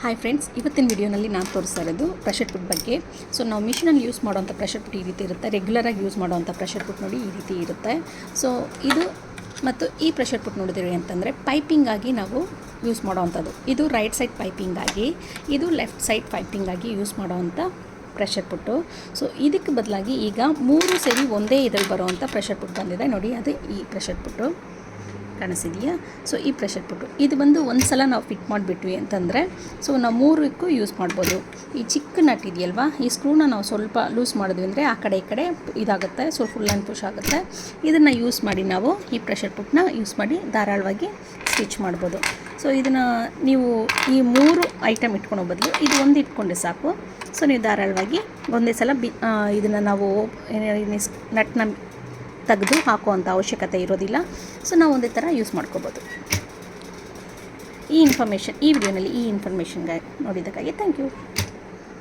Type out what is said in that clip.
Hi friends, ಇವತ್ತಿನ ವಿಡಿಯೋನಲ್ಲಿ ನಾನು ತೋರಿಸ್ತಾ ಇರೋದು ಪ್ರೆಷರ್ ಪುಟ್ ಬಗ್ಗೆ. ಸೊ ನಾವು ಮಿಷಿನಲ್ಲಿ ಯೂಸ್ ಮಾಡೋವಂಥ ಪ್ರೆಷರ್ ಪುಟ್ ಈ ರೀತಿ ಇರುತ್ತೆ. ರೆಗ್ಯುಲರಾಗಿ ಯೂಸ್ ಮಾಡೋವಂಥ ಪ್ರೆಷರ್ ಪುಟ್ ನೋಡಿ ಈ ರೀತಿ ಇರುತ್ತೆ. ಸೊ ಇದು ಮತ್ತು ಈ ಪ್ರೆಷರ್ ಪುಟ್ ನೋಡಿದಿರಿ ಅಂತಂದರೆ ಪೈಪಿಂಗಾಗಿ ನಾವು ಯೂಸ್ ಮಾಡೋವಂಥದ್ದು. ಇದು ರೈಟ್ ಸೈಡ್ ಪೈಪಿಂಗಾಗಿ, ಇದು ಲೆಫ್ಟ್ ಸೈಡ್ ಪೈಪಿಂಗಾಗಿ ಯೂಸ್ ಮಾಡೋವಂಥ ಪ್ರೆಷರ್ ಪುಟ್ಟು. ಸೊ ಇದಕ್ಕೆ ಬದಲಾಗಿ ಈಗ 3 ಸೇರಿ ಒಂದೇ ಇದರಲ್ಲಿ ಬರೋವಂಥ ಪ್ರೆಷರ್ ಪುಟ್ ಬಂದಿದೆ ನೋಡಿ. ಅದು ಈ ಪ್ರೆಷರ್ ಪುಟ್ಟು ಕಾಣಿಸಿದೆಯಾ? ಸೊ ಈ ಪ್ರೆಷರ್ ಪುಟ್ಟು ಇದು ಬಂದು ಒಂದು ಸಲ ನಾವು ಫಿಟ್ ಮಾಡಿಬಿಟ್ವಿ ಅಂತಂದರೆ ಸೊ ನಾವು 3ಕ್ಕೂ ಯೂಸ್ ಮಾಡ್ಬೋದು. ಈ ಚಿಕ್ಕ ನಟ್ ಇದೆಯಲ್ವಾ, ಈ ಸ್ಕ್ರೂನ ನಾವು ಸ್ವಲ್ಪ ಲೂಸ್ ಮಾಡಿದ್ವಿ ಅಂದರೆ ಆ ಕಡೆ ಈ ಕಡೆ ಇದಾಗುತ್ತೆ, ಸೊ ಫುಲ್ ಆ್ಯಂಡ್ ಪುಷ್ ಆಗುತ್ತೆ. ಇದನ್ನು ಯೂಸ್ ಮಾಡಿ ನಾವು ಈ ಪ್ರೆಷರ್ ಪುಟ್ನ ಯೂಸ್ ಮಾಡಿ ಧಾರಾಳವಾಗಿ ಸ್ಟಿಚ್ ಮಾಡ್ಬೋದು. ಸೊ ಇದನ್ನು ನೀವು ಈ 3 ಐಟಮ್ ಇಟ್ಕೊಳೋ ಬದಲು ಇದು ಒಂದು ಇಟ್ಕೊಂಡೆ ಸಾಕು. ಸೊ ನೀವು ಧಾರಾಳವಾಗಿ ಒಂದೇ ಸಲ ಇದನ್ನು ನಾವು ನಟ್ನ ತೆಗೆದು ಹಾಕುವಂಥ ಅವಶ್ಯಕತೆ ಇರೋದಿಲ್ಲ. ಸೊ ನಾವು ಒಂದೇ ಥರ ಯೂಸ್ ಮಾಡ್ಕೋಬೋದು. ಈ ವಿಡಿಯೋನಲ್ಲಿ ಈ ಇನ್ಫಾರ್ಮೇಷನ್ಗೆ ನೋಡಿದ್ದಕ್ಕಾಗಿ ಥ್ಯಾಂಕ್ ಯು.